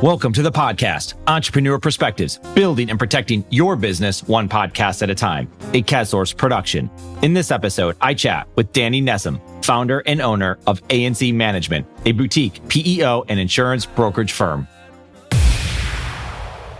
Welcome to the podcast, Entrepreneur Perspectives, building and protecting your business one podcast at a time, a CASSource production. In this episode, I chat with Danny Nessim, founder and owner of ANC Management, a boutique PEO and insurance brokerage firm.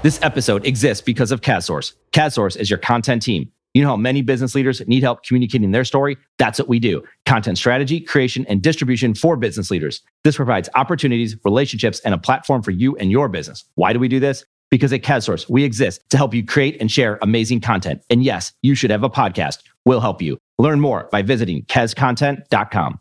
This episode exists because of CASSource. CASSource is your content team. You know how many business leaders need help communicating their story? That's what we do. Content strategy, creation, and distribution for business leaders. This provides opportunities, relationships, and a platform for you and your business. Why do we do this? Because at CASSource, we exist to help you create and share amazing content. And yes, you should have a podcast. We'll help you. Learn more by visiting CAScontent.com.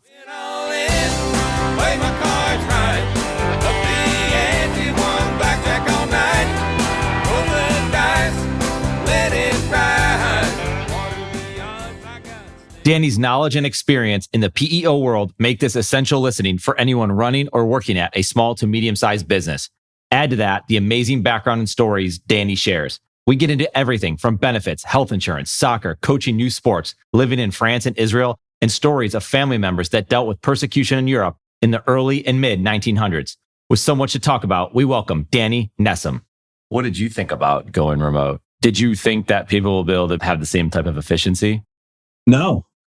Danny's knowledge and experience in the PEO world make this essential listening for anyone running or working at a small to medium-sized business. Add to that the amazing background and stories Danny shares. We get into everything from benefits, health insurance, soccer, coaching new sports, living in France and Israel, and stories of family members that dealt with persecution in Europe in the early and mid 1900s. With so much to talk about, we welcome Danny Nessim. What did you think about going remote? Did you think that people will be able to have the same type of efficiency?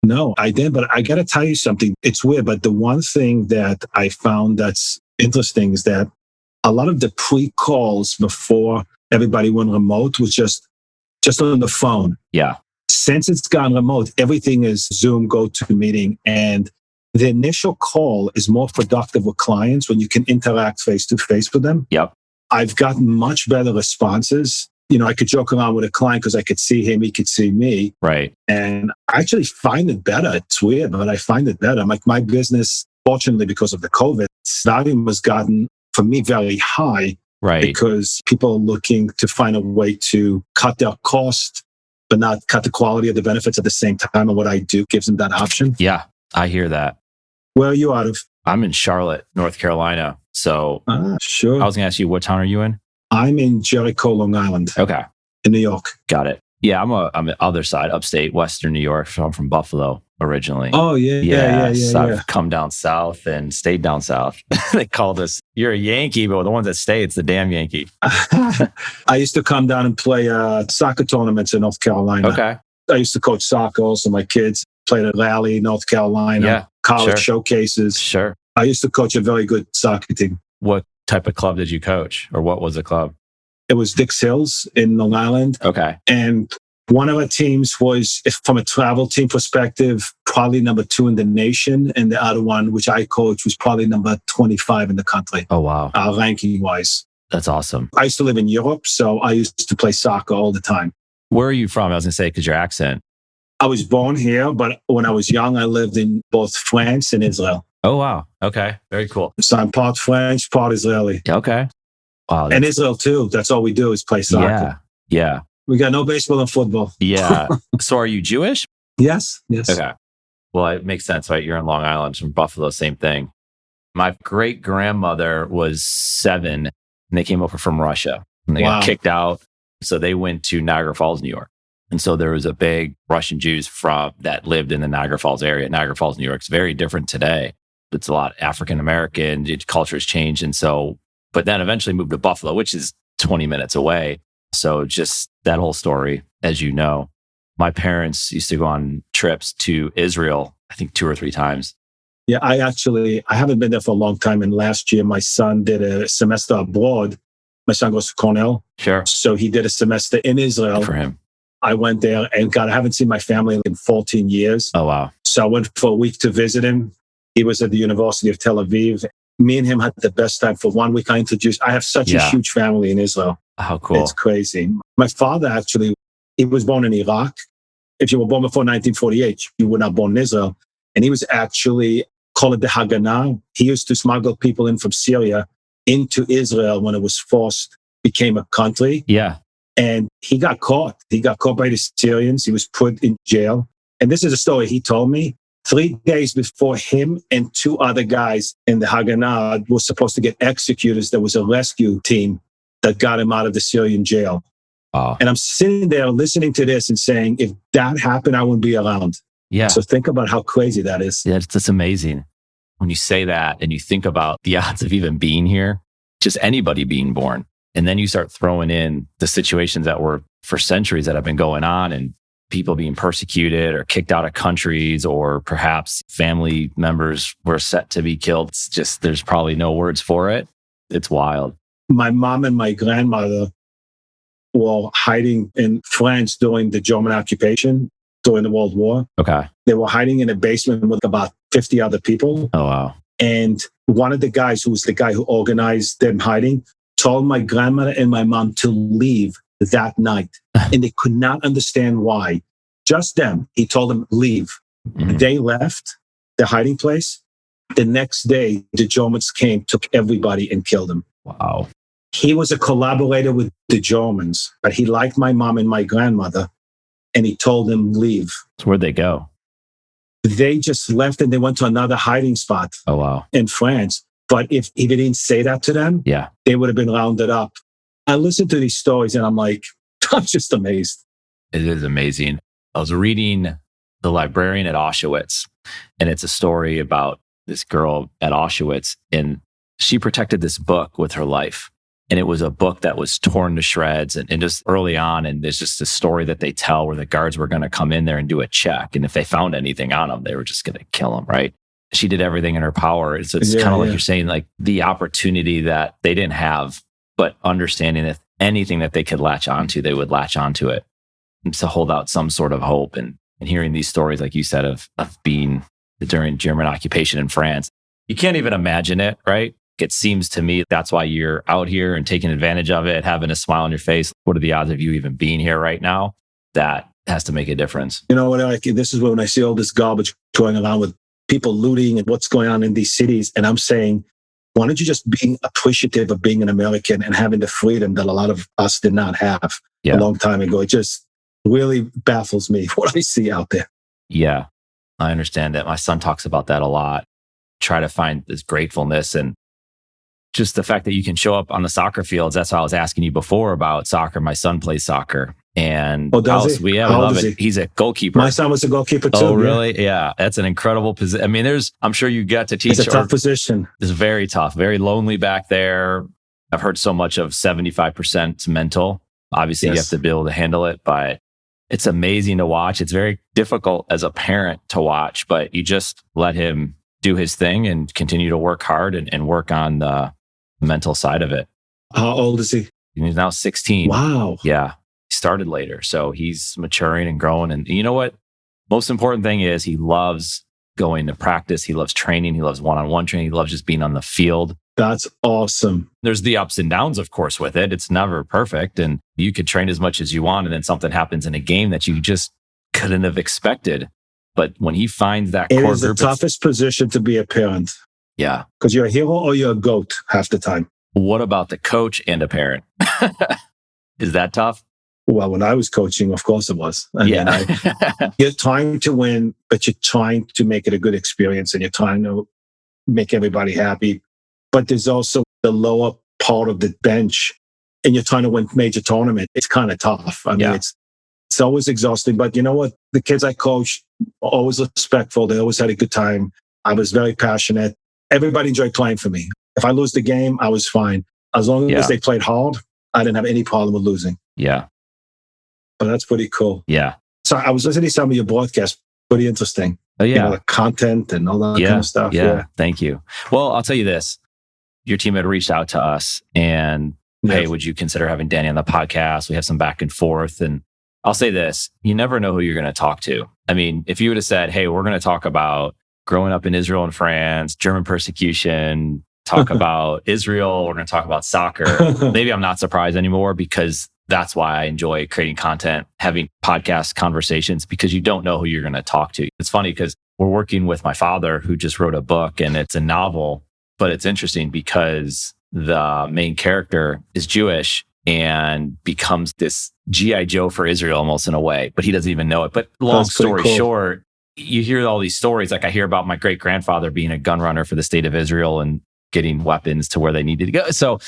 No, I didn't, but I got to tell you something. It's weird, but the one thing that I found that's interesting is that a lot of the pre-calls before everybody went remote was just on the phone. Yeah. Since it's gone remote, everything is Zoom, go-to-meeting, and the initial call is more productive with clients when you can interact face-to-face with them. Yep. I've gotten much better responses. You know, I could joke around with a client because I could see him, he could see me. Right. And I actually find it better. It's weird, but I find it better. Like my business, fortunately, because of the COVID, volume has gotten, for me, very high. Right. Because people are looking to find a way to cut their cost, but not cut the quality of the benefits at the same time. And what I do gives them that option. Yeah, I hear that. Where are you out of? I'm in Charlotte, North Carolina. So sure. I was going to ask you, what town are you in? I'm in Jericho, Long Island. Okay. In New York. Got it. Yeah, I'm the other side, upstate, Western New York. So I'm from Buffalo originally. Oh, yeah. So I've come down south and stayed down south. They called us, you're a Yankee, but the ones that stay, it's the damn Yankee. I used to come down and play soccer tournaments in North Carolina. Okay. I used to coach soccer also. My kids played at Raleigh, North Carolina, college showcases. Sure. I used to coach a very good soccer team. What type of club did you coach, or what was the club? It was Dix Hills in Long Island. Okay. And one of our teams was, from a travel team perspective, probably number 2 in the nation. And the other one, which I coached, was probably number 25 in the country. Oh, wow. Ranking wise. That's awesome. I used to live in Europe, so I used to play soccer all the time. Where are you from? I was going to say, because your accent. I was born here, but when I was young, I lived in both France and Israel. Oh, wow. Okay. Very cool. So I'm part French, part Israeli. Okay. Wow. And Israel too. That's all we do is play soccer. Yeah. We got no baseball and football. Yeah. So are you Jewish? Yes. Okay. Well, it makes sense, right? You're in Long Island, from Buffalo, same thing. My great-grandmother was 7 and they came over from Russia and they got kicked out. So they went to Niagara Falls, New York. And so there was a big Russian Jews that lived in the Niagara Falls area. Niagara Falls, New York is very different today. It's a lot African-American, culture has changed. And so, but then eventually moved to Buffalo, which is 20 minutes away. So just that whole story, as you know, my parents used to go on trips to Israel, I think 2 or 3 times. Yeah, I haven't been there for a long time. And last year, my son did a semester abroad. My son goes to Cornell. Sure. So he did a semester in Israel. Good for him. I went there and God, I haven't seen my family in 14 years. Oh, wow. So I went for a week to visit him. He was at the University of Tel Aviv. Me and him had the best time. For 1 week, I have such a huge family in Israel. How cool. It's crazy. My father actually, he was born in Iraq. If you were born before 1948, you were not born in Israel. And he was actually called the Haganah. He used to smuggle people in from Syria into Israel when it was became a country. Yeah. And he got caught. He got caught by the Syrians. He was put in jail. And this is a story he told me. 3 days before him and 2 other guys in the Haganah were supposed to get executed, there was a rescue team that got him out of the Syrian jail. Wow. And I'm sitting there listening to this and saying, if that happened, I wouldn't be around. Yeah. So think about how crazy that is. Yeah, that's amazing. When you say that and you think about the odds of even being here, just anybody being born. And then you start throwing in the situations that were for centuries that have been going on and people being persecuted or kicked out of countries, or perhaps family members were set to be killed. It's just, there's probably no words for it. It's wild. My mom and my grandmother were hiding in France during the German occupation, during the World War. Okay. They were hiding in a basement with about 50 other people. Oh, wow. And one of the guys, who was the guy who organized them hiding, told my grandmother and my mom to leave that night. And they could not understand why. Just them. He told them, leave. Mm-hmm. They left the hiding place. The next day, the Germans came, took everybody and killed them. Wow. He was a collaborator with the Germans, but he liked my mom and my grandmother, and he told them, leave. So where'd they go? They just left and they went to another hiding spot. Oh, wow. In France. But if he didn't say that to them, yeah, they would have been rounded up. I listen to these stories and I'm like, I'm just amazed. It is amazing. I was reading The Librarian at Auschwitz, and it's a story about this girl at Auschwitz, and she protected this book with her life. And it was a book that was torn to shreds and just early on. And there's just a story that they tell where the guards were going to come in there and do a check. And if they found anything on them, they were just going to kill them, right? She did everything in her power. So it's kind of like you're saying, like the opportunity that they didn't have, but understanding that anything that they could latch onto, they would latch onto it, and to hold out some sort of hope. And hearing these stories, like you said, of being during German occupation in France, you can't even imagine it, right? It seems to me that's why you're out here and taking advantage of it, having a smile on your face. What are the odds of you even being here right now? That has to make a difference. You know what? Like, this is when I see all this garbage going around with people looting and what's going on in these cities. And I'm saying, why don't you just be appreciative of being an American and having the freedom that a lot of us did not have a long time ago? It just really baffles me what I see out there. Yeah, I understand that. My son talks about that a lot. Try to find this gratefulness and just the fact that you can show up on the soccer fields. That's why I was asking you before about soccer. My son plays soccer. And we love it. He's a goalkeeper. My son was a goalkeeper too. Oh, really? Yeah. That's an incredible position. I mean, I'm sure you got to teach. It's a tough position. It's very tough, very lonely back there. I've heard so much of 75% mental. Obviously, you have to be able to handle it, but it's amazing to watch. It's very difficult as a parent to watch, but you just let him do his thing and continue to work hard and work on the mental side of it. How old is he? He's now 16. Wow. Yeah. He started later. So he's maturing and growing. And you know what? Most important thing is he loves going to practice. He loves training. He loves one-on-one training. He loves just being on the field. That's awesome. There's the ups and downs, of course, with it. It's never perfect. And you could train as much as you want. And then something happens in a game that you just couldn't have expected. But when he finds that core group, it is the toughest position to be a parent. Yeah. Because you're a hero or you're a goat half the time. What about the coach and a parent? Is that tough? Well, when I was coaching, of course it was. You're trying to win, but you're trying to make it a good experience and you're trying to make everybody happy. But there's also the lower part of the bench and you're trying to win major tournament. It's kind of tough. I mean, it's always exhausting. But you know what? The kids I coached were always respectful. They always had a good time. I was very passionate. Everybody enjoyed playing for me. If I lose the game, I was fine. As long as they played hard, I didn't have any problem with losing. Yeah. But that's pretty cool. Yeah. So I was listening to some of your broadcasts. Pretty interesting. Oh, yeah. You know, the content and all that kind of stuff. Yeah. Thank you. Well, I'll tell you this. Your team had reached out to us and, hey, would you consider having Danny on the podcast? We have some back and forth. And I'll say this. You never know who you're going to talk to. I mean, if you would have said, hey, we're going to talk about growing up in Israel and France, German persecution, talk about Israel, we're going to talk about soccer. Maybe I'm not surprised anymore because that's why I enjoy creating content, having podcast conversations, because you don't know who you're going to talk to. It's funny because we're working with my father who just wrote a book and it's a novel, but it's interesting because the main character is Jewish and becomes this G.I. Joe for Israel almost in a way, but he doesn't even know it. But long story short, you hear all these stories. Like I hear about my great grandfather being a gun runner for the state of Israel and getting weapons to where they needed to go. So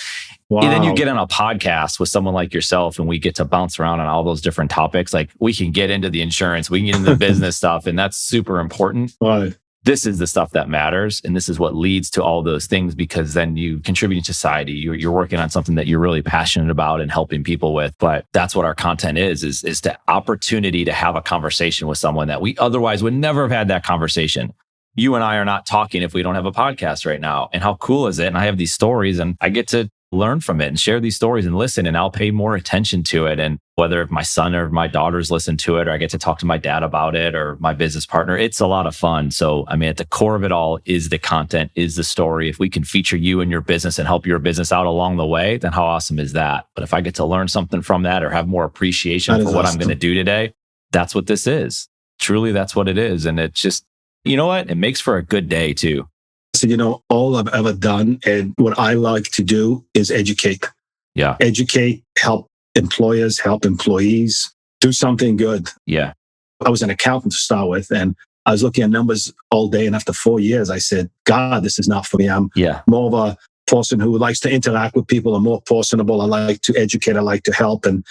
then you get on a podcast with someone like yourself and we get to bounce around on all those different topics. Like we can get into the insurance, we can get into the business stuff. And that's super important. Right. this is the stuff that matters. And this is what leads to all those things, because then you contribute to society. You're working on something that you're really passionate about and helping people with. But that's what our content is the opportunity to have a conversation with someone that we otherwise would never have had that conversation. You and I are not talking if we don't have a podcast right now. And how cool is it? And I have these stories and I get to learn from it and share these stories and listen, and I'll pay more attention to it. And whether my son or my daughters listen to it, or I get to talk to my dad about it or my business partner, it's a lot of fun. So, I mean, at the core of it all is the content, is the story. If we can feature you and your business and help your business out along the way, then how awesome is that? But if I get to learn something from that or have more appreciation for what I'm going to do today, that's what this is. Truly, that's what it is. And it's just, you know what? It makes for a good day too. So, all I've ever done and what I like to do is educate. Yeah. Educate, help employers, help employees, do something good. Yeah. I was an accountant to start with, and I was looking at numbers all day. And after 4 years, I said, God, this is not for me. I'm more of a person who likes to interact with people. I'm more personable. I like to educate. I like to help. And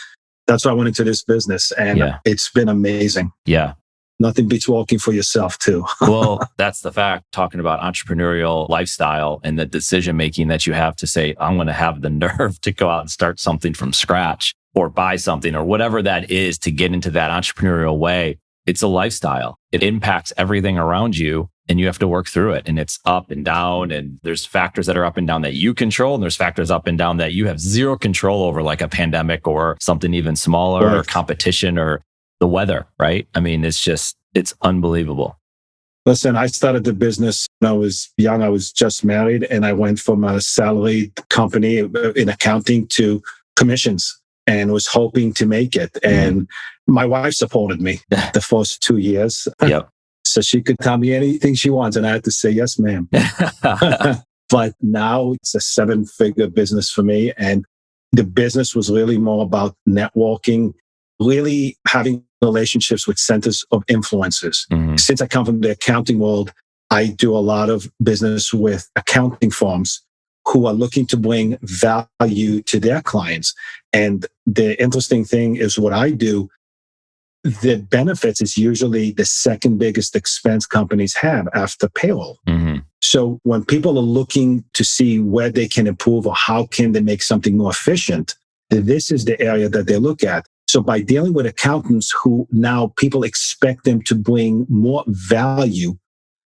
that's why I went into this business. And it's been amazing. Yeah. Nothing beats working for yourself too. Well, that's the fact. Talking about entrepreneurial lifestyle and the decision making that you have to say, I'm going to have the nerve to go out and start something from scratch or buy something or whatever that is to get into that entrepreneurial way. It's a lifestyle. It impacts everything around you and you have to work through it. And it's up and down. And there's factors that are up and down that you control. And there's factors up and down that you have zero control over, like a pandemic or something even smaller or competition or the weather, right? I mean, it's unbelievable. Listen, I started the business when I was young. I was just married and I went from a salaried company in accounting to commissions and was hoping to make it. And my wife supported me the first 2 years. Yep. So she could tell me anything she wants and I had to say, yes, ma'am. But now it's a 7-figure business for me. And the business was really more about networking, really having relationships with centers of influences. Since I come from the accounting world, I do a lot of business with accounting firms who are looking to bring value to their clients. And the interesting thing is what I do, the benefits is usually the second biggest expense companies have after payroll. So when people are looking to see where they can improve or how can they make something more efficient, this is the area that they look at. So by dealing with accountants who now people expect them to bring more value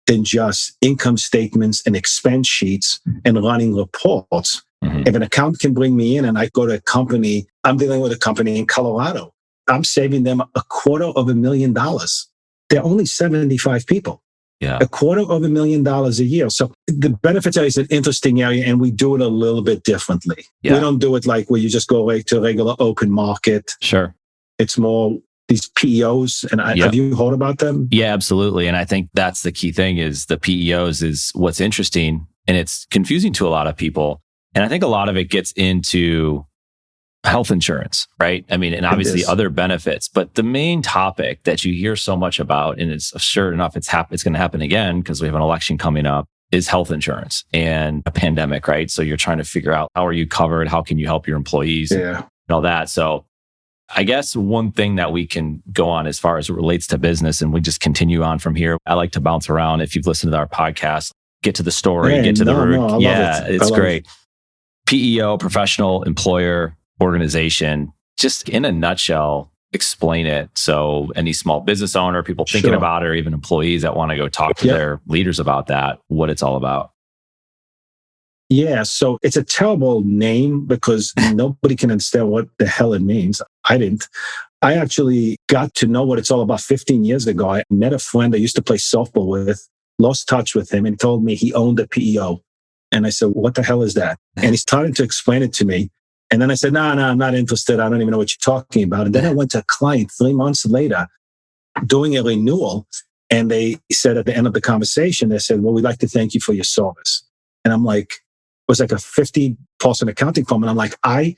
than just income statements and expense sheets and running reports. If an accountant can bring me in and I go to a company, I'm dealing with a company in Colorado, I'm saving them $250,000. They're only 75 people. Yeah. $250,000 a year. So the benefits area is an interesting area and we do it a little bit differently. We don't do it like where you just go right to regular open market. Sure. It's more these PEOs. And have you heard about them? Yeah, absolutely. And I think that's the key thing is the PEOs is what's interesting and it's confusing to a lot of people. And I think a lot of it gets into health insurance, right? I mean, and obviously other benefits, but the main topic that you hear so much about, and it's sure enough, it's going to happen again because we have an election coming up, is health insurance and a pandemic, right? So you're trying to figure out how are you covered? How can you help your employees and all that? So I guess one thing that we can go on as far as it relates to business, and we just continue on from here. I like to bounce around. If you've listened to our podcast, get to the story, get to the root. It's great. PEO, professional employer organization, just in a nutshell, explain it. So any small business owner, people thinking about it, or even employees that want to go talk to their leaders about that, what it's all about. Yeah. So it's a terrible name because nobody can understand what the hell it means. I didn't. I actually got to know what it's all about 15 years ago. I met a friend I used to play softball with, lost touch with him, and he told me he owned a PEO. And I said, what the hell is that? And he started to explain it to me. And then I said, no, I'm not interested. I don't even know what you're talking about. And then I went to a client 3 months later doing a renewal. And they said at the end of the conversation, they said, well, we'd like to thank you for your service. And I'm like, it was like a 50-person accounting firm. And I'm like, I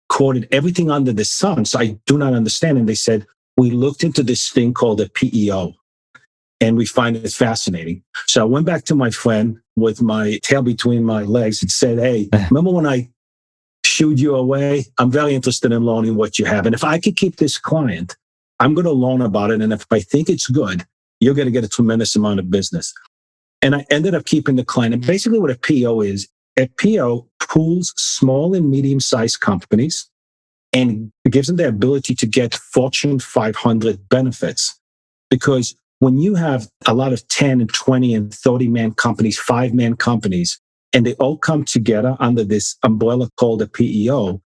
quoted everything under the sun. So I do not understand. And they said, we looked into this thing called a PEO and we find it fascinating. So I went back to my friend with my tail between my legs and said, hey, remember when I shooed you away? I'm very interested in learning what you have. And if I could keep this client, I'm going to learn about it. And if I think it's good, you're going to get a tremendous amount of business. And I ended up keeping the client. And basically what a PEO is, a PEO pools small and medium-sized companies and gives them the ability to get Fortune 500 benefits. Because when you have a lot of 10 and 20 and 30-man companies, 5-man companies, and they all come together under this umbrella called a PEO,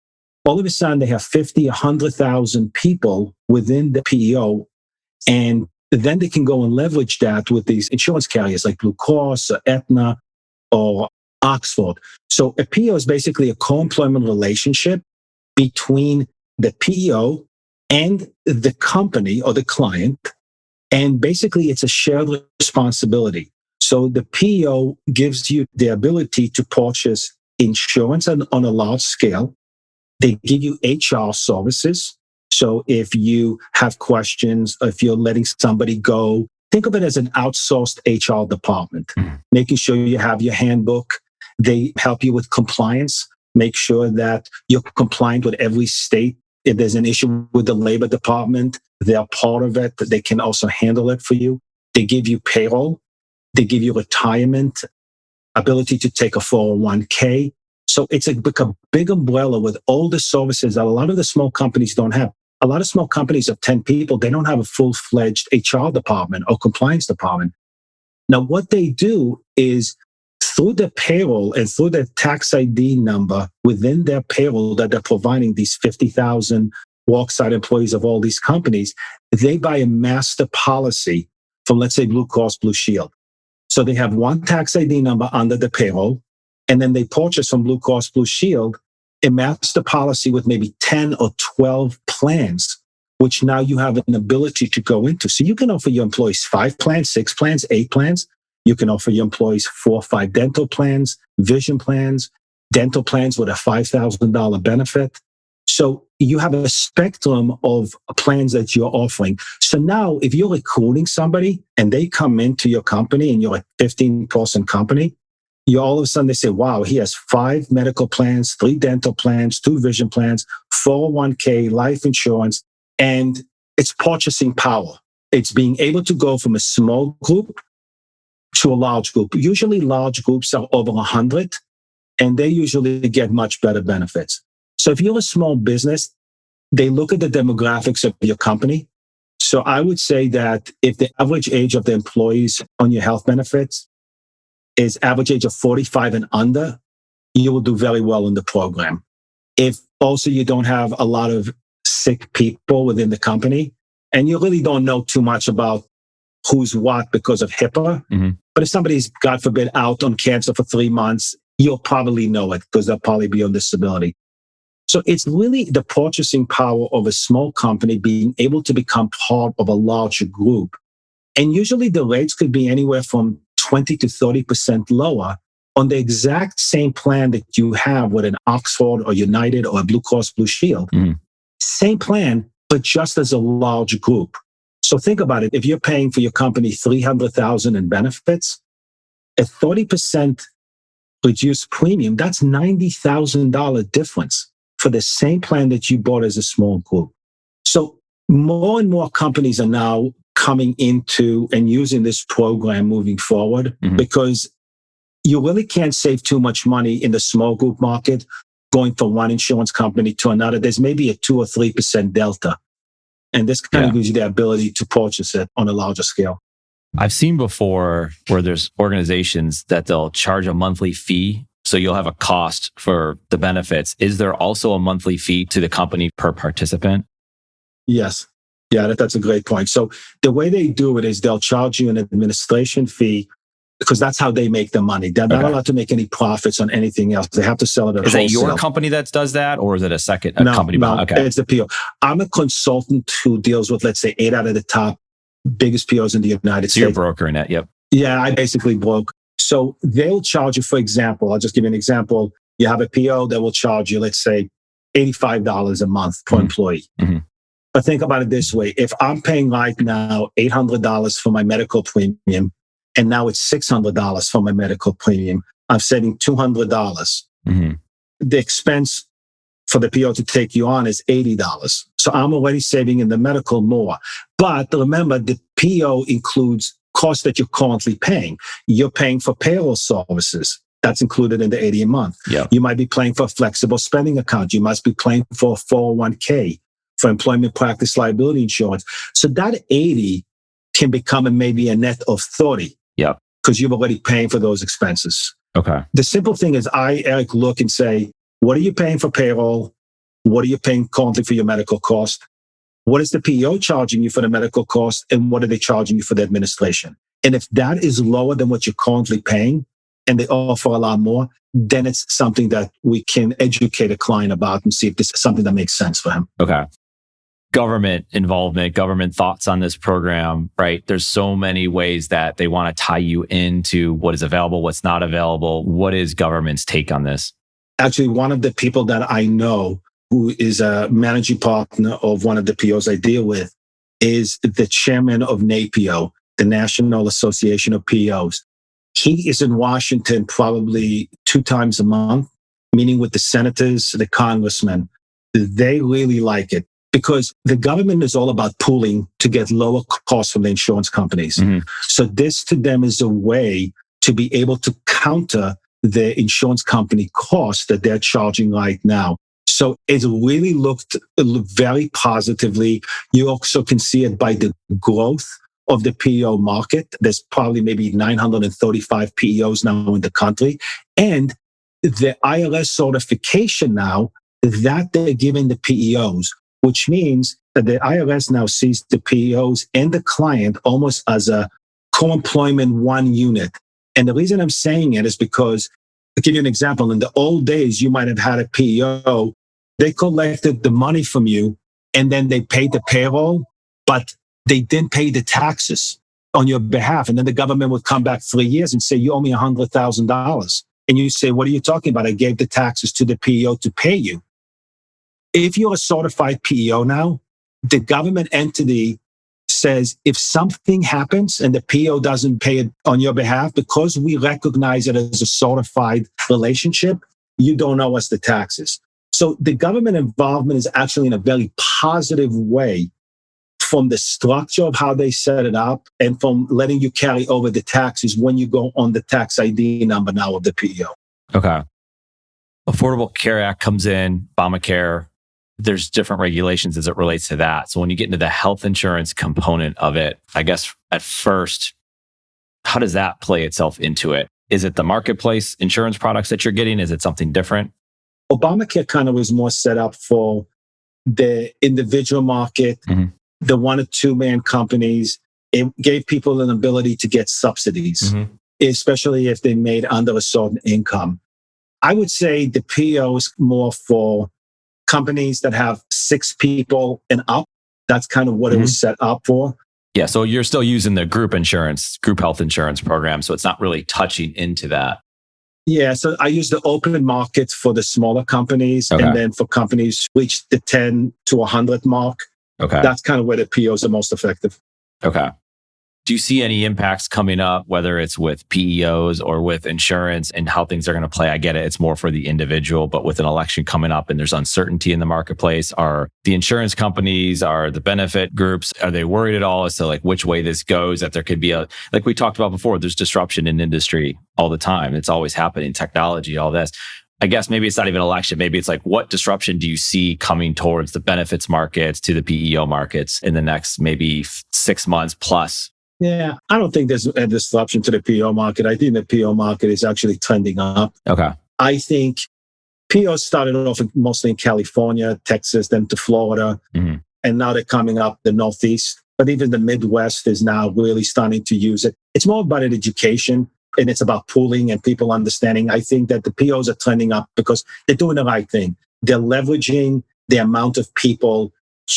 all of a sudden they have 50, 100,000 people within the PEO. And then they can go and leverage that with these insurance carriers like Blue Cross or Aetna or Oxford. So a PEO is basically a co-employment relationship between the PEO and the company or the client. And basically it's a shared responsibility. So the PEO gives you the ability to purchase insurance on a large scale. They give you HR services. So if you have questions, if you're letting somebody go, think of it as an outsourced HR department, making sure you have your handbook. They help you with compliance, make sure that you're compliant with every state. If there's an issue with the labor department, they're part of it. They can also handle it for you. They give you payroll. They give you retirement, ability to take a 401k. So it's a big umbrella with all the services that a lot of the small companies don't have. A lot of small companies of 10 people, they don't have a full-fledged HR department or compliance department. Now, what they do is through the payroll and through the tax ID number within their payroll that they're providing these 50,000 worksite employees of all these companies, they buy a master policy from, let's say, Blue Cross Blue Shield. So they have one tax ID number under the payroll, and then they purchase from Blue Cross Blue Shield a master policy with maybe 10 or 12 plans, which now you have an ability to go into. So you can offer your employees 5 plans, 6 plans, 8 plans. You can offer your employees 4 or 5 dental plans, vision plans, dental plans with a $5,000 benefit. So you have a spectrum of plans that you're offering. So now if you're recruiting somebody and they come into your company and you're a 15-person company, you all of a sudden they say, wow, he has 5 medical plans, 3 dental plans, 2 vision plans, 401k, life insurance, and it's purchasing power. It's being able to go from a small group to a large group. Usually large groups are over 100, and they usually get much better benefits. So if you're a small business, they look at the demographics of your company. So I would say that if the average age of the employees on your health benefits is average age of 45 and under, you will do very well in the program. If also you don't have a lot of sick people within the company, and you really don't know too much about who's what because of HIPAA, but if somebody's, God forbid, out on cancer for 3 months, you'll probably know it because they'll probably be on disability. So it's really the purchasing power of a small company being able to become part of a larger group. And usually the rates could be anywhere from 20 to 30% lower on the exact same plan that you have with an Oxford or United or a Blue Cross Blue Shield. Same plan, but just as a large group. So think about it. If you're paying for your company $300,000 in benefits, a 30% reduced premium, that's $90,000 difference for the same plan that you bought as a small group. So more and more companies are now coming into and using this program moving forward because you really can't save too much money in the small group market going from one insurance company to another. There's maybe a 2 or 3% delta. And this kind of gives you the ability to purchase it on a larger scale. I've seen before where there's organizations that they'll charge a monthly fee. So you'll have a cost for the benefits. Is there also a monthly fee to the company per participant? Yes. Yeah, that's a great point. So the way they do it is they'll charge you an administration fee because that's how they make the money. They're not allowed to make any profits on anything else. They have to sell it at wholesale. Is it your company that does that, or is it a company? No, it's the PO. I'm a consultant who deals with, let's say, 8 out of the top biggest POs in the United States. You're brokering it, yep. Yeah, I basically broke. So they'll charge you, for example, I'll just give you an example. You have a PO that will charge you, let's say, $85 a month per employee. But think about it this way. If I'm paying right now $800 for my medical premium, and now it's $600 for my medical premium, I'm saving $200. The expense for the PO to take you on is $80. So I'm already saving in the medical more. But remember, the PO includes cost that you're currently paying. You're paying for payroll services. That's included in the 80 a month. Yeah. You might be paying for a flexible spending account. You must be paying for a 401k, for employment practice liability insurance. So that 80 can become maybe a net of 30. Yeah. Because you're already paying for those expenses. Okay. The simple thing is Eric, look and say, what are you paying for payroll? What are you paying currently for your medical cost? What is the PEO charging you for the medical cost? And what are they charging you for the administration? And if that is lower than what you're currently paying and they offer a lot more, then it's something that we can educate a client about and see if this is something that makes sense for him. Okay. Government involvement, government thoughts on this program, right? There's so many ways that they want to tie you into what is available, what's not available. What is government's take on this? Actually, one of the people that I know who is a managing partner of one of the POs I deal with is the chairman of NAPEO, the National Association of POs. He is in Washington probably 2 times a month, meeting with the senators, the congressmen. They really like it because the government is all about pooling to get lower costs from the insurance companies. Mm-hmm. So this to them is a way to be able to counter the insurance company costs that they're charging right now. So it really looked very positively. You also can see it by the growth of the PEO market. There's probably maybe 935 PEOs now in the country. And the IRS certification now that they're giving the PEOs, which means that the IRS now sees the PEOs and the client almost as a co-employment one unit. And the reason I'm saying it is because, I'll give you an example. In the old days, you might have had a PEO. They collected the money from you and then they paid the payroll, but they didn't pay the taxes on your behalf. And then the government would come back 3 years and say, you owe me $100,000. And you say, what are you talking about? I gave the taxes to the PEO to pay you. If you're a certified PEO now, the government entity says if something happens and the PEO doesn't pay it on your behalf, because we recognize it as a certified relationship, you don't owe us the taxes. So the government involvement is actually in a very positive way from the structure of how they set it up and from letting you carry over the taxes when you go on the tax ID number now of the PEO. Okay. Affordable Care Act comes in, Obamacare. There's different regulations as it relates to that. So when you get into the health insurance component of it, I guess at first, how does that play itself into it? Is it the marketplace insurance products that you're getting? Is it something different? Obamacare kind of was more set up for the individual market, the 1 or 2 man companies. It gave people an ability to get subsidies, especially if they made under a certain income. I would say the PEO is more for companies that have 6 people and up. That's kind of what it was set up for. Yeah. So you're still using the group health insurance program. So it's not really touching into that. Yeah. So I use the open market for the smaller companies. Okay. And then for companies reach the 10 to 100 mark. Okay. That's kind of where the PEOs are most effective. Okay. Do you see any impacts coming up, whether it's with PEOs or with insurance and how things are going to play? I get it. It's more for the individual, but with an election coming up and there's uncertainty in the marketplace, are the insurance companies, are the benefit groups, are they worried at all as to like which way this goes? That there could be like we talked about before, there's disruption in industry all the time. It's always happening, technology, all this. I guess maybe it's not even election. Maybe it's like, what disruption do you see coming towards the benefits markets to the PEO markets in the next maybe 6 months plus? Yeah, I don't think there's a disruption to the PEO market. I think the PEO market is actually trending up. Okay. I think PEO started off mostly in California, Texas, then to Florida, and now they're coming up the Northeast. But even the Midwest is now really starting to use it. It's more about an education and it's about pooling and people understanding. I think that the PEOs are trending up because they're doing the right thing. They're leveraging the amount of people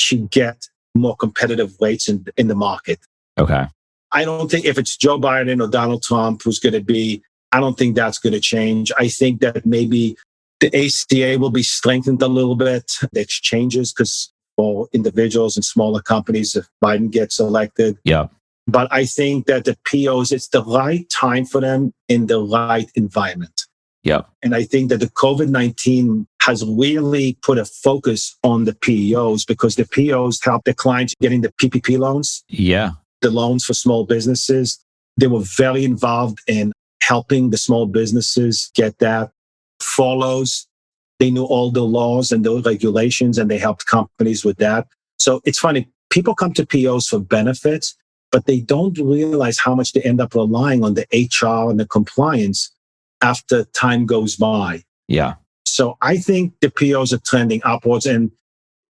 to get more competitive rates in the market. Okay. I don't think if it's Joe Biden or Donald Trump who's going to be, I don't think that's going to change. I think that maybe the ACA will be strengthened a little bit, the exchanges, because for individuals and smaller companies, if Biden gets elected. Yeah. But I think that the PEOs, it's the right time for them in the right environment. Yeah. And I think that the COVID-19 has really put a focus on the PEOs because the PEOs help the clients getting the PPP loans. Yeah. The loans for small businesses. They were very involved in helping the small businesses get that. Follows. They knew all the laws and the regulations, and they helped companies with that. So it's funny. People come to PEOs for benefits, but they don't realize how much they end up relying on the HR and the compliance after time goes by. Yeah. So I think the PEOs are trending upwards. And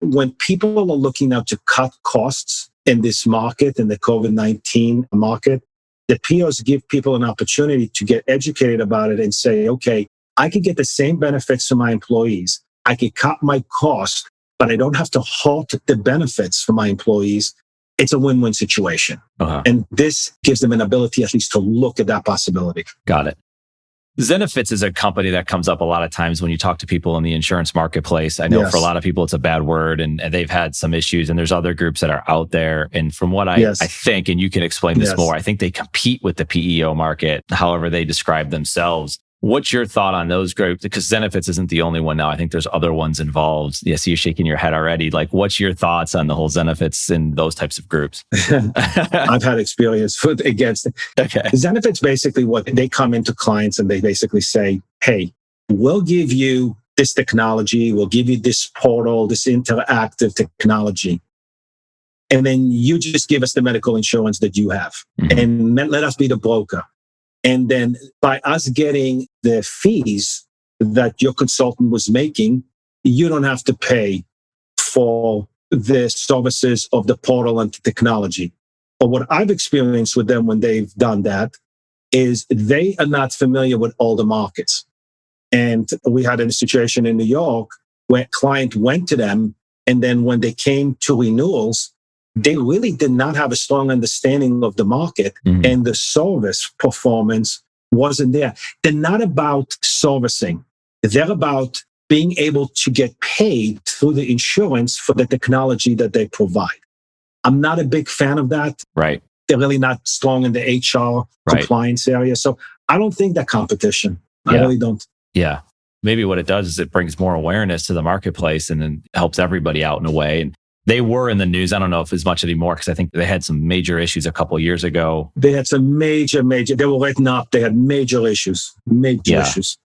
when people are looking now to cut costs in this market, in the COVID-19 market, the PEOs give people an opportunity to get educated about it and say, okay, I could get the same benefits to my employees. I could cut my cost, but I don't have to halt the benefits for my employees. It's a win-win situation. And this gives them an ability at least to look at that possibility. Got it. Zenefits is a company that comes up a lot of times when you talk to people in the insurance marketplace. I know for a lot of people, it's a bad word and they've had some issues, and there's other groups that are out there. And from what I think, and you can explain this more, I think they compete with the PEO market, however they describe themselves. What's your thought on those groups? Because Zenefits isn't the only one now. I think there's other ones involved. Yes, you're shaking your head already. Like, what's your thoughts on the whole Zenefits and those types of groups? I've had experience against it. Zenefits basically what they come into clients and they basically say, hey, we'll give you this technology. We'll give you this portal, this interactive technology. And then you just give us the medical insurance that you have and let us be the broker. And then by us getting the fees that your consultant was making, you don't have to pay for the services of the portal and the technology. But what I've experienced with them when they've done that is they are not familiar with all the markets. And we had a situation in New York where a client went to them, and then when they came to renewals, they really did not have a strong understanding of the market, and the service performance wasn't there. They're not about servicing. They're about being able to get paid through the insurance for the technology that they provide. I'm not a big fan of that. Right. They're really not strong in the HR compliance area. So I don't think that competition. I really don't. Yeah. Maybe what it does is it brings more awareness to the marketplace and then helps everybody out in a way. And they were in the news. I don't know if as much anymore because I think they had some major issues a couple of years ago. They had some major, they were written up. They had major issues, issues.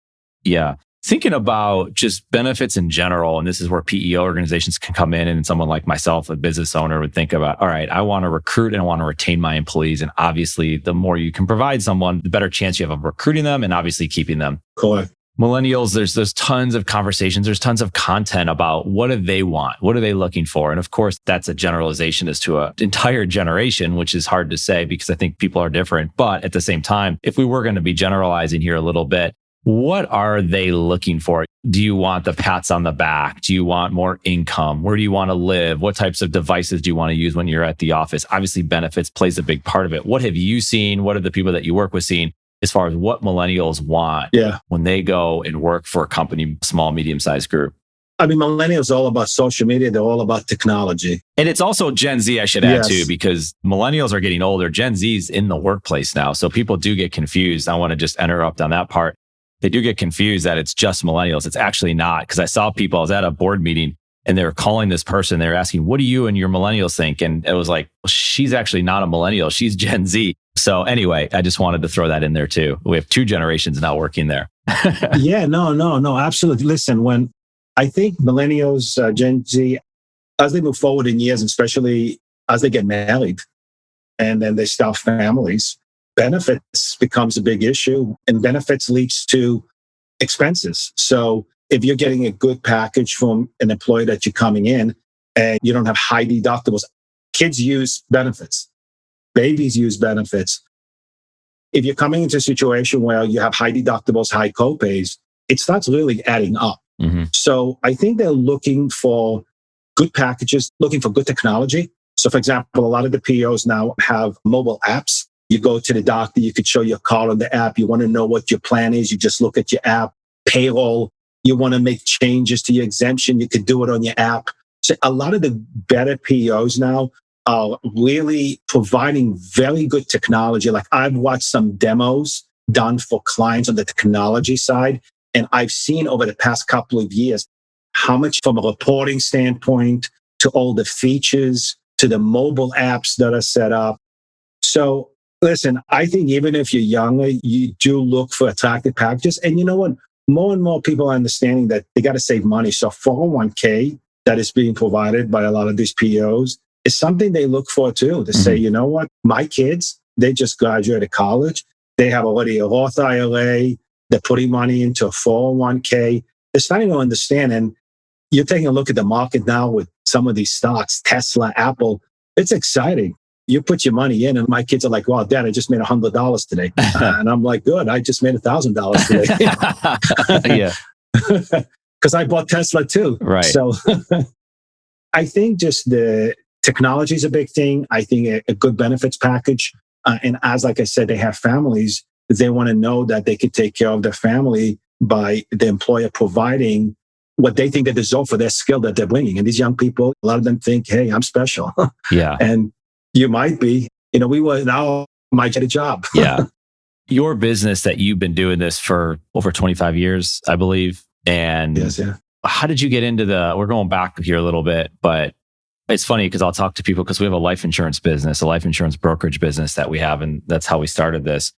Yeah. Thinking about just benefits in general, and this is where PEO organizations can come in, and someone like myself, a business owner, would think about, all right, I want to recruit and I want to retain my employees. And obviously, the more you can provide someone, the better chance you have of recruiting them and obviously keeping them. Correct. Millennials, there's tons of conversations. There's tons of content about what do they want? What are they looking for? And of course, that's a generalization as to an entire generation, which is hard to say because I think people are different. But at the same time, if we were going to be generalizing here a little bit, what are they looking for? Do you want the pats on the back? Do you want more income? Where do you want to live? What types of devices do you want to use when you're at the office? Obviously, benefits plays a big part of it. What have you seen? What have the people that you work with seen as far as what millennials want when they go and work for a company, small, medium-sized group? I mean, millennials are all about social media. They're all about technology. And it's also Gen Z, I should add too, because millennials are getting older. Gen Z's in the workplace now. So people do get confused. I want to just interrupt on that part. They do get confused that it's just millennials. It's actually not, because I saw people, I was at a board meeting and they were calling this person. They were asking, what do you and your millennials think? And it was like, well, she's actually not a millennial. She's Gen Z. So anyway, I just wanted to throw that in there too. We have two generations now working there. No, absolutely. Listen, when I think millennials, Gen Z, as they move forward in years, especially as they get married and then they start families, benefits becomes a big issue, and benefits leads to expenses. So if you're getting a good package from an employer that you're coming in and you don't have high deductibles, kids use benefits, babies use benefits. If you're coming into a situation where you have high deductibles, high copays, it starts really adding up. So I think they're looking for good packages, looking for good technology. So for example, a lot of the PEOs now have mobile apps. You go to the doctor, you could show your card on the app. You want to know what your plan is, you just look at your app. Payroll, you want to make changes to your exemption, you could do it on your app. So a lot of the better PEOs now are really providing very good technology. Like I've watched some demos done for clients on the technology side, and I've seen over the past couple of years how much from a reporting standpoint to all the features to the mobile apps that are set up. So Listen, I think even if you're younger, you do look for attractive packages. And you know what? More and more people are understanding that they got to save money. So 401k that is being provided by a lot of these PEOs is something they look for too, to say, you know what? My kids, they just graduated college. They have already a Roth IRA. They're putting money into a 401k. They're starting to understand. And you're taking a look at the market now with some of these stocks, Tesla, Apple. It's exciting. You put your money in and my kids are like, wow, Dad, I just made $100 today. And I'm like, good. I just made $1,000 today. Yeah. Because I bought Tesla too. Right. So I think just the technology is a big thing. I think a good benefits package. And as, like I said, they have families. They want to know that they can take care of their family by the employer providing what they think they deserve for their skill that they're bringing. And these young people, a lot of them think, hey, I'm special. Yeah. And you might be. Now might get a job. Yeah. Your business that you've been doing this for over 25 years, I believe. And yes, yeah. How did you get into we're going back here a little bit, but it's funny because I'll talk to people because we have a life insurance business, a life insurance brokerage business that we have. And that's how we started this.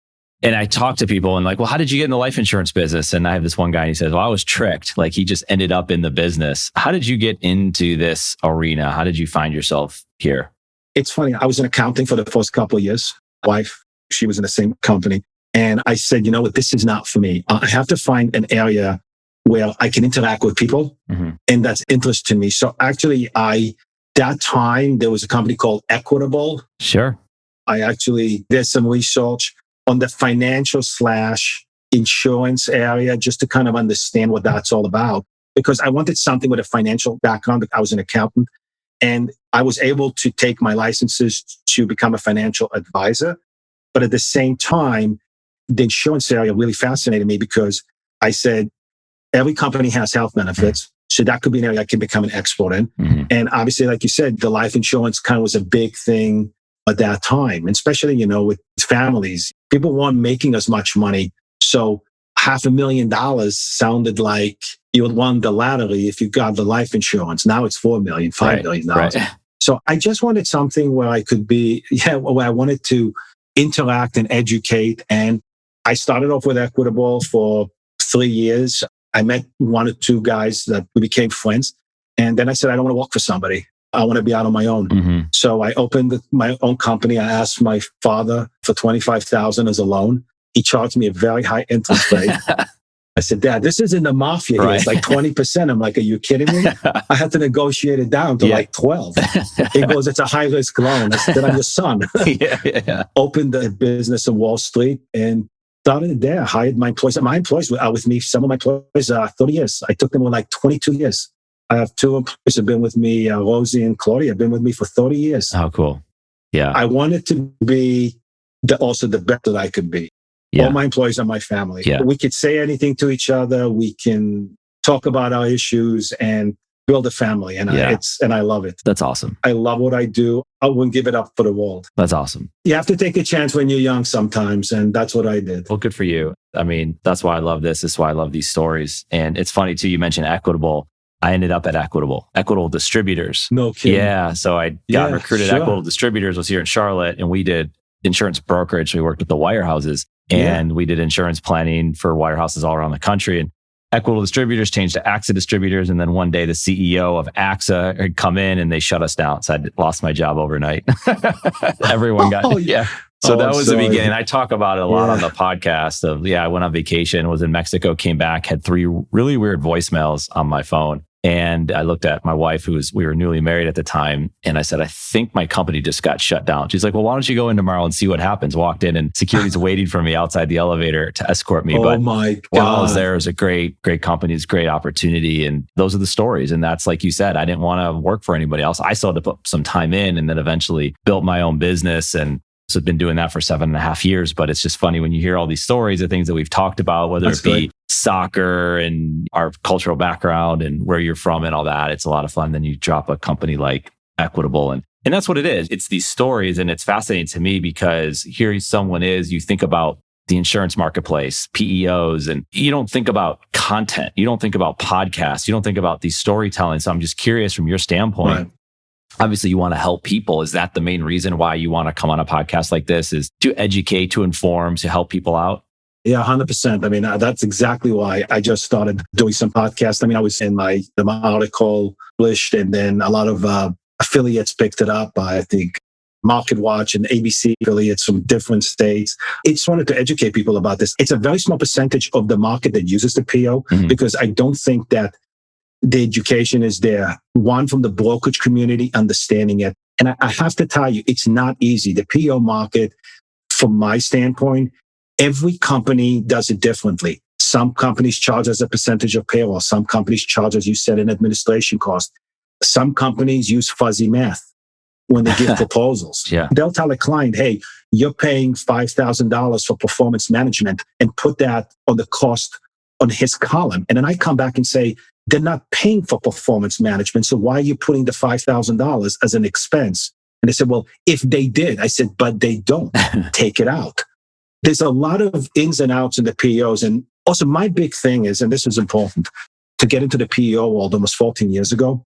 And I talk to people and like, well, how did you get in the life insurance business? And I have this one guy and he says, well, I was tricked. Like he just ended up in the business. How did you get into this arena? How did you find yourself here? It's funny. I was in accounting for the first couple of years. Wife, she was in the same company. And I said, you know what, this is not for me. I have to find an area where I can interact with people. And that's interest to me. So actually, that time, there was a company called Equitable. Sure. I actually did some research on the financial / insurance area just to kind of understand what that's all about. Because I wanted something with a financial background. I was an accountant and I was able to take my licenses to become a financial advisor. But at the same time, the insurance area really fascinated me because I said, every company has health benefits. So that could be an area I can become an expert in. And obviously, like you said, the life insurance kind of was a big thing at that time, and especially, with families. People weren't making as much money. So $500,000 sounded like you would won the lottery if you got the life insurance. Now it's $4 million, $5 million. Right. So I just wanted something where I could be, where I wanted to interact and educate. And I started off with Equitable for 3 years. I met 1 or 2 guys that we became friends. And then I said, I don't want to work for somebody. I want to be out on my own. So I opened my own company. I asked my father for $25,000 as a loan. He charged me a very high interest rate. I said, Dad, this isn't the mafia here. It's like 20%. I'm like, are you kidding me? I had to negotiate it down to like 12. He goes, it's a high risk loan. I said, I'm your son. Opened the business in Wall Street and started there. Hired my employees. My employees were with me. Some of my employees are 30 years. I took them with like 22 years. I have 2 employees who have been with me, Rosie and Claudia, have been with me for 30 years. Oh, cool. Yeah. I wanted to be also the best that I could be. All my employees are my family. We could say anything to each other. We can talk about our issues and build a family. And I love it. That's awesome. I love what I do. I wouldn't give it up for the world. That's awesome. You have to take a chance when you're young sometimes. And that's what I did. Well, good for you. I mean, that's why I love this. This is why I love these stories. And it's funny too, you mentioned Equitable. I ended up at Equitable Distributors. No kidding. Yeah. So I got recruited at Equitable Distributors, was here in Charlotte, and we did insurance brokerage. We worked with the wirehouses and we did insurance planning for wirehouses all around the country. And Equitable Distributors changed to AXA Distributors. And then one day the CEO of AXA had come in and they shut us down. So I lost my job overnight. Everyone got, So that was the beginning. I talk about it a lot on the podcast of, I went on vacation, was in Mexico, came back, had 3 really weird voicemails on my phone. And I looked at my wife, we were newly married at the time. And I said, I think my company just got shut down. She's like, well, why don't you go in tomorrow and see what happens? Walked in and security's waiting for me outside the elevator to escort me. But my God. While I was there, it was a great company, it's a great opportunity. And those are the stories. And that's like you said, I didn't want to work for anybody else. I still had to put some time in and then eventually built my own business. And so I've been doing that for 7.5 years. But it's just funny when you hear all these stories of things that we've talked about, whether it be soccer and our cultural background and where you're from and all that. It's a lot of fun. Then you drop a company like Equitable. And that's what it is. It's these stories. And it's fascinating to me because here someone is, you think about the insurance marketplace, PEOs, and you don't think about content. You don't think about podcasts. You don't think about these storytelling. So I'm just curious from your standpoint, Obviously, you want to help people. Is that the main reason why you want to come on a podcast like this, is to educate, to inform, to help people out? Yeah, 100%. I mean, that's exactly why I just started doing some podcasts. I mean, I was in my article published, and then a lot of affiliates picked it up. I think MarketWatch and ABC affiliates from different states. I just wanted to educate people about this. It's a very small percentage of the market that uses the PEO, because I don't think that the education is there. One, from the brokerage community, understanding it. And I have to tell you, it's not easy. The PEO market, from my standpoint, every company does it differently. Some companies charge as a percentage of payroll. Some companies charge, as you said, an administration cost. Some companies use fuzzy math when they give proposals. Yeah. They'll tell a client, hey, you're paying $5,000 for performance management, and put that on the cost on his column. And then I come back and say, they're not paying for performance management. So why are you putting the $5,000 as an expense? And they said, well, if they did. I said, but they don't. Take it out. There's a lot of ins and outs in the PEOs. And also my big thing is, and this is important, to get into the PEO world almost 14 years ago,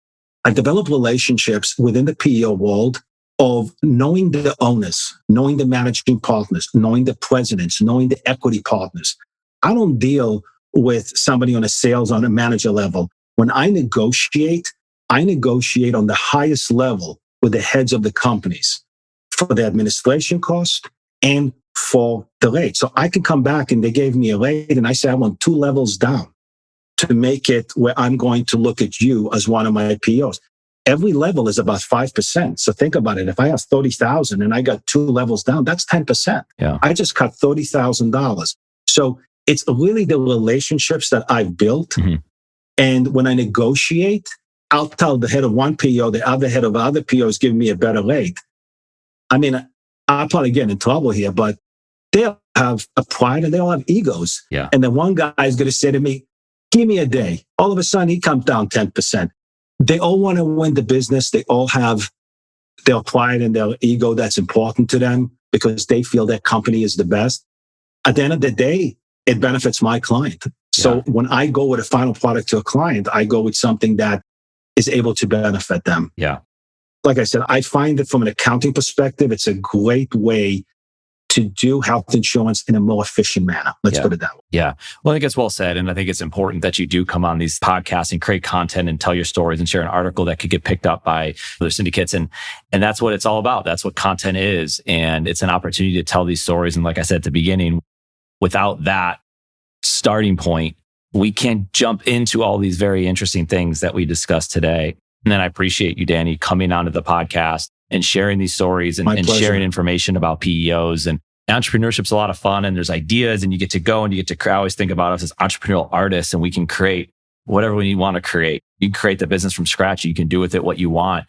I developed relationships within the PEO world of knowing the owners, knowing the managing partners, knowing the presidents, knowing the equity partners. I don't deal with somebody on a sales, on a manager level. When I negotiate on the highest level with the heads of the companies for the administration cost and for the rate. So I can come back and they gave me a rate, and I say, I want 2 levels down to make it where I'm going to look at you as one of my PEOs. Every level is about 5%. So think about it. If I have 30,000 and I got 2 levels down, that's 10%. Yeah. I just cut $30,000. So it's really the relationships that I've built. And when I negotiate, I'll tell the head of one PEO, the other head of other PEOs give me a better rate. I mean, I'll probably get in trouble here, but they'll have a pride and they all have egos. Yeah. And then one guy is going to say to me, give me a day. All of a sudden, he comes down 10%. They all want to win the business. They all have their pride and their ego that's important to them because they feel their company is the best. At the end of the day, it benefits my client. So when I go with a final product to a client, I go with something that is able to benefit them. Yeah. Like I said, I find that from an accounting perspective, it's a great way to do health insurance in a more efficient manner. Let's put it that way. Yeah. Well, I think it's well said. And I think it's important that you do come on these podcasts and create content and tell your stories and share an article that could get picked up by other syndicates. And that's what it's all about. That's what content is. And it's an opportunity to tell these stories. And like I said at the beginning, without that starting point, we can't jump into all these very interesting things that we discussed today. And then I appreciate you, Danny, coming onto the podcast and sharing these stories and sharing information about PEOs. And entrepreneurship's a lot of fun, and there's ideas, and you get to go and you get to, I always think about us as entrepreneurial artists, and we can create whatever we want to create. You can create the business from scratch. You can do with it what you want.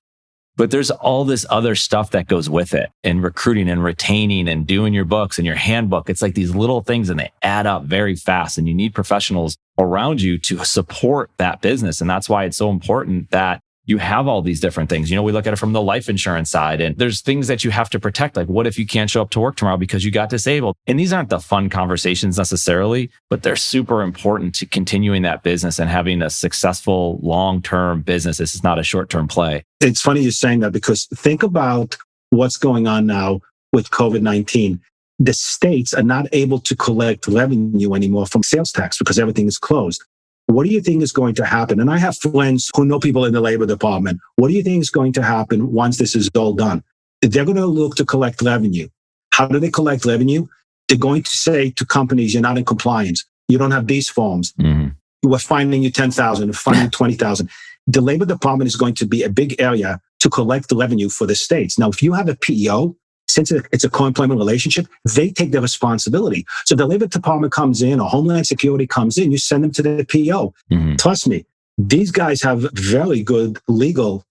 But there's all this other stuff that goes with it, and recruiting and retaining and doing your books and your handbook. It's like these little things, and they add up very fast, and you need professionals around you to support that business. And that's why it's so important that you have all these different things. You know, we look at it from the life insurance side, and there's things that you have to protect. Like, what if you can't show up to work tomorrow because you got disabled? And these aren't the fun conversations necessarily, but they're super important to continuing that business and having a successful long-term business. This is not a short-term play. It's funny you're saying that, because think about what's going on now with COVID-19. The states are not able to collect revenue anymore from sales tax because everything is closed. What do you think is going to happen? And I have friends who know people in the labor department. What do you think is going to happen once this is all done? They're going to look to collect revenue. How do they collect revenue? They're going to say to companies, you're not in compliance. You don't have these forms. We're finding you 10,000, we're finding 20,000. The labor department is going to be a big area to collect the revenue for the states. Now, if you have a PEO, since it's a co-employment relationship, they take the responsibility. So the labor department comes in, or Homeland Security comes in, you send them to the PEO. Trust me, these guys have very good legal,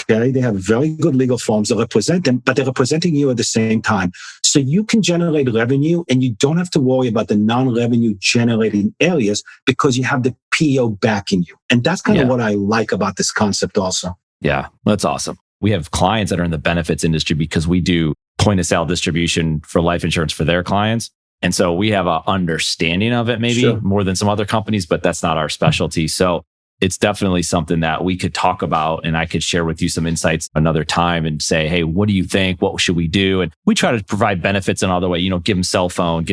they have very good legal forms that represent them, but they're representing you at the same time. So you can generate revenue, and you don't have to worry about the non-revenue generating areas because you have the PEO backing you. And that's kind of what I like about this concept also. Yeah, that's awesome. We have clients that are in the benefits industry because we do point of sale distribution for life insurance for their clients. And so we have an understanding of it maybe more than some other companies, but that's not our specialty. So it's definitely something that we could talk about, and I could share with you some insights another time and say, hey, what do you think? What should we do? And we try to provide benefits in other way, give them cell phone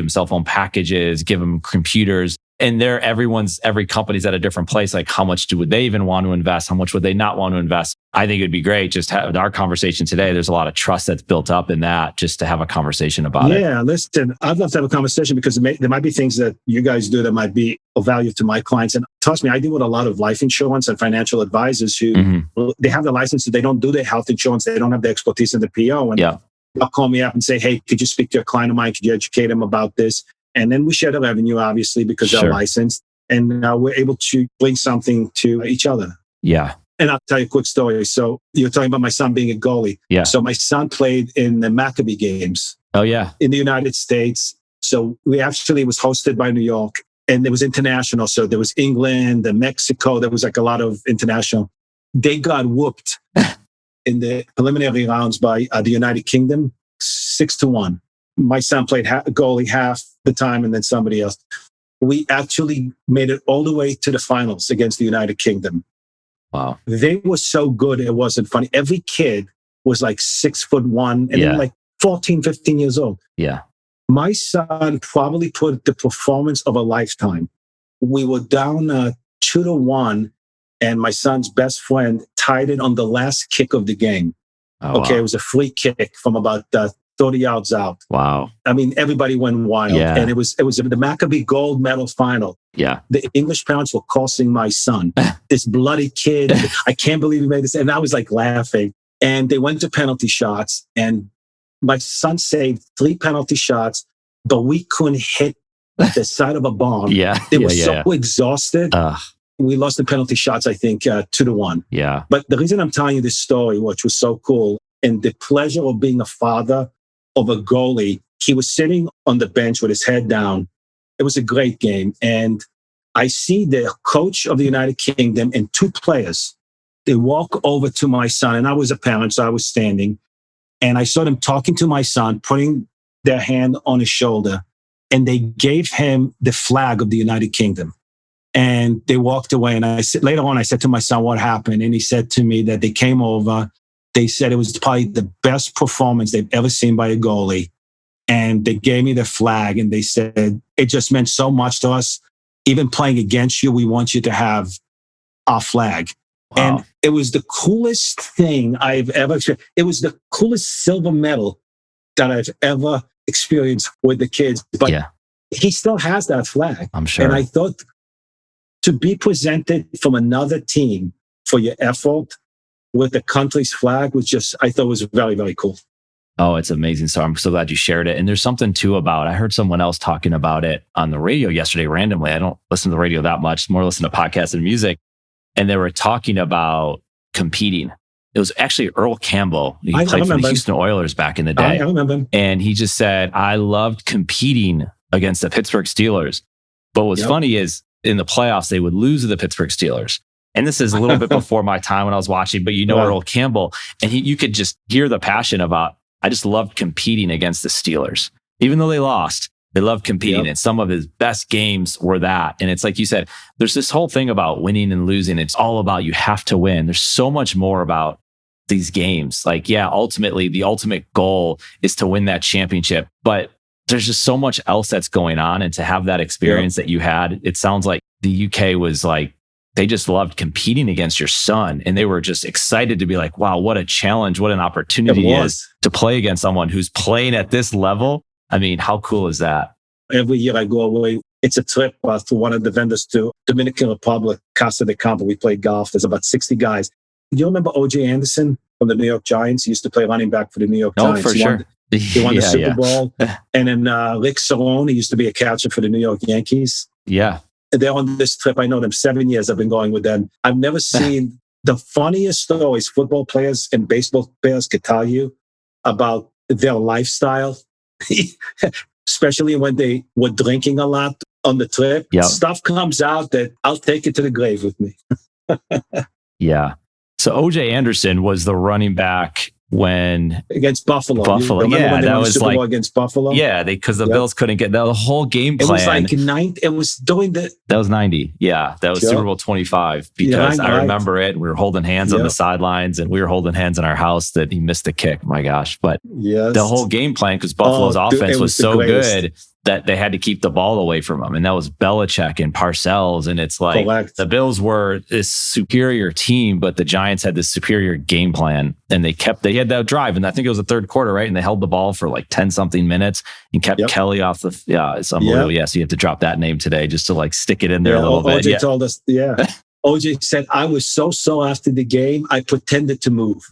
packages, give them computers. And every company's at a different place. Like, how much would they even want to invest? How much would they not want to invest? I think it'd be great just have our conversation today. There's a lot of trust that's built up in that, just to have a conversation about it. Yeah, listen, I'd love to have a conversation because there might be things that you guys do that might be of value to my clients. And trust me, I deal with a lot of life insurance and financial advisors who they have the license, they don't do their health insurance, they don't have the expertise in the PEO. And they'll call me up and say, hey, could you speak to a client of mine? Could you educate them about this? And then we share the revenue, obviously, because they're licensed. And we're able to bring something to each other. Yeah. And I'll tell you a quick story. So you're talking about my son being a goalie. Yeah. So my son played in the Maccabee games. Oh, yeah. In the United States. So it was hosted by New York. And it was international. So there was England and Mexico. There was like a lot of international. They got whooped in the preliminary rounds by the United Kingdom, 6-1. My son played goalie half the time and then somebody else. We actually made it all the way to the finals against the United Kingdom. Wow. They were so good, it wasn't funny. Every kid was like 6'1" and they're like 14, 15 years old. Yeah. My son probably put the performance of a lifetime. We were down 2-1, and my son's best friend tied it on the last kick of the game. Oh, okay, wow. It was a free kick from about 30 yards out. Wow. I mean, everybody went wild. Yeah. And it was the Maccabee gold medal final. Yeah. The English parents were cursing my son, this bloody kid. I can't believe he made this. And I was like laughing. And they went to penalty shots. And my son saved 3 penalty shots, but we couldn't hit the side of a barn. They were so exhausted. We lost the penalty shots, I think, 2-1. Yeah. But the reason I'm telling you this story, which was so cool, and the pleasure of being a father of a goalie, he was sitting on the bench with his head down. It was a great game. And I see the coach of the United Kingdom and 2 players. They walk over to my son, and I was a parent, so I was standing. And I saw them talking to my son, putting their hand on his shoulder, and they gave him the flag of the United Kingdom. And they walked away. And later on, I said to my son, what happened? And he said to me that they came over. They said it was probably the best performance they've ever seen by a goalie. And they gave me the flag, and they said, it just meant so much to us. Even playing against you, we want you to have our flag. Wow. And it was the coolest thing I've ever experienced. It was the coolest silver medal that I've ever experienced with the kids. But he still has that flag. I'm sure. And I thought to be presented from another team for your effort with the country's flag I thought was very, very cool. Oh, it's amazing. So I'm so glad you shared it. And there's something too I heard someone else talking about it on the radio yesterday randomly. I don't listen to the radio that much, more listen to podcasts and music. And they were talking about competing. It was actually Earl Campbell. He played for the Houston Oilers back in the day. I remember him. And he just said, I loved competing against the Pittsburgh Steelers. But what's funny is in the playoffs, they would lose to the Pittsburgh Steelers. And this is a little bit before my time when I was watching, but Earl Campbell, and you could just hear the passion about, I just loved competing against the Steelers. Even though they lost, they loved competing. And some of his best games were that. And it's like you said, there's this whole thing about winning and losing. It's all about you have to win. There's so much more about these games. Like, ultimately, the ultimate goal is to win that championship. But there's just so much else that's going on. And to have that experience that you had, it sounds like the UK was like, they just loved competing against your son. And they were just excited to be like, wow, what a challenge, what an opportunity it is to play against someone who's playing at this level. I mean, how cool is that? Every year I go away. It's a trip for one of the vendors to Dominican Republic, Casa de Campo. We play golf. There's about 60 guys. Do you remember O.J. Anderson from the New York Giants? He used to play running back for the New York Giants. Oh, for sure. He won the Super Bowl. And then Rick Cerone, he used to be a catcher for the New York Yankees. Yeah. They're on this trip. I know them 7 years. I've been going with them. I've never seen the funniest stories football players and baseball players could tell you about their lifestyle, especially when they were drinking a lot on the trip. Stuff comes out that I'll take it to the grave with me. Yeah. So O.J. Anderson was the running back when against Buffalo. Buffalo, yeah, when they that won the was Super like Bowl against Buffalo. Yeah, because the Bills couldn't get the whole game plan. It was like 9. It was during the. That was 90. Yeah, that was Super Bowl 25 because I remember it. We were holding hands on the sidelines, and we were holding hands in our house that he missed the kick. My gosh! But the whole game plan, because Buffalo's offense was so good that they had to keep the ball away from him. And that was Belichick and Parcells. And it's like the Bills were this superior team, but the Giants had this superior game plan. And they had that drive. And I think it was the third quarter, right? And they held the ball for like 10 something minutes and kept Kelly off the, it's unbelievable. Yeah. So you have to drop that name today just to like stick it in there a little bit. OJ told us, OJ said, I was so after the game, I pretended to move.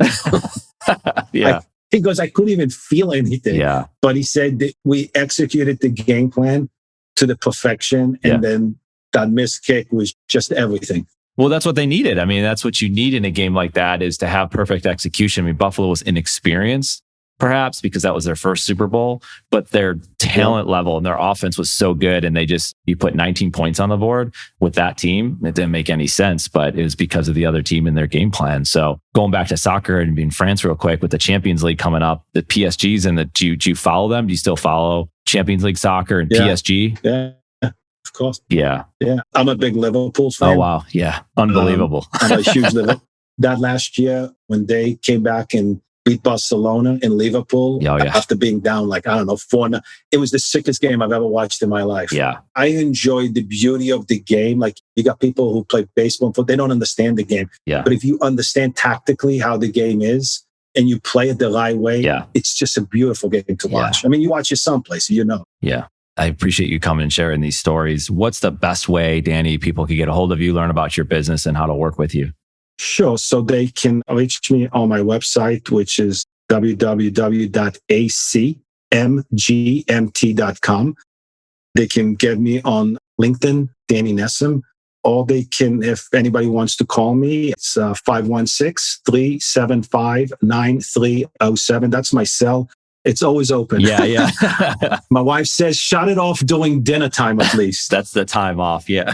He goes, I couldn't even feel anything. Yeah. But he said that we executed the game plan to the perfection. And then that missed kick was just everything. Well, that's what they needed. I mean, that's what you need in a game like that, is to have perfect execution. I mean, Buffalo was inexperienced, perhaps because that was their first Super Bowl, but their talent level and their offense was so good. And you put 19 points on the board with that team. It didn't make any sense, but it was because of the other team and their game plan. So going back to soccer and being France real quick, with the Champions League coming up, the PSGs and do you follow them? Do you still follow Champions League soccer and PSG? Yeah. Of course. Yeah. I'm a big Liverpool fan. Oh, wow. Yeah. Unbelievable. I'm a huge Liverpool. That last year when they came back and beat Barcelona in Liverpool after being down 4-0. It was the sickest game I've ever watched in my life. Yeah. I enjoyed the beauty of the game. Like, you got people who play baseball and football, they don't understand the game. Yeah. But if you understand tactically how the game is and you play it the right way, it's just a beautiful game to watch. I mean, you watch it someplace, Yeah. I appreciate you coming and sharing these stories. What's the best way, Danny, people can get a hold of you, learn about your business and how to work with you? Sure. So they can reach me on my website, which is www.acmgmt.com. They can get me on LinkedIn, Danny Nessim, or they can, if anybody wants to call me, it's 516-375-9307. That's my cell. It's always open. Yeah. My wife says, shut it off during dinner time at least. That's the time off. Yeah.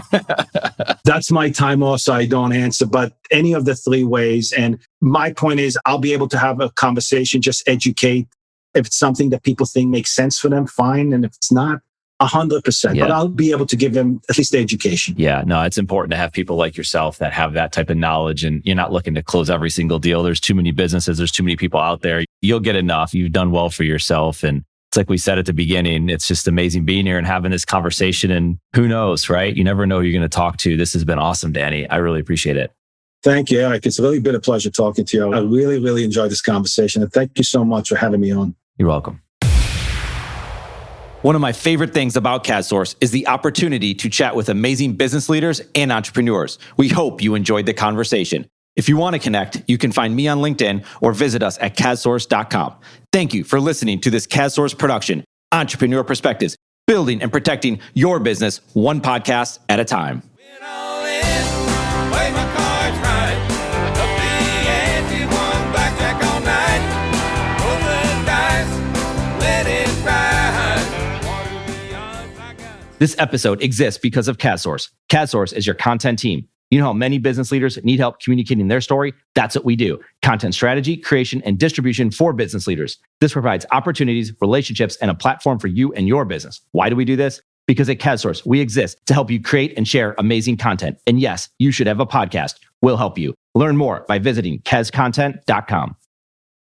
That's my time off, so I don't answer. But any of the three ways. And my point is, I'll be able to have a conversation, just educate. If it's something that people think makes sense for them, fine. And if it's not, 100%. But I'll be able to give them at least the education. Yeah, no, it's important to have people like yourself that have that type of knowledge, and you're not looking to close every single deal. There's too many businesses. There's too many people out there. You'll get enough. You've done well for yourself. And it's like we said at the beginning, it's just amazing being here and having this conversation. And who knows, right? You never know who you're going to talk to. This has been awesome, Danny. I really appreciate it. Thank you, Eric. It's really been a pleasure talking to you. I really, really enjoyed this conversation. And thank you so much for having me on. You're welcome. One of my favorite things about CADSource is the opportunity to chat with amazing business leaders and entrepreneurs. We hope you enjoyed the conversation. If you want to connect, you can find me on LinkedIn or visit us at cadsource.com. Thank you for listening to this CADSource production, Entrepreneur Perspectives, building and protecting your business one podcast at a time. This episode exists because of CADSource. CADSource is your content team. You know how many business leaders need help communicating their story? That's what we do. Content strategy, creation, and distribution for business leaders. This provides opportunities, relationships, and a platform for you and your business. Why do we do this? Because at CADSource, we exist to help you create and share amazing content. And yes, you should have a podcast. We'll help you. Learn more by visiting CADScontent.com.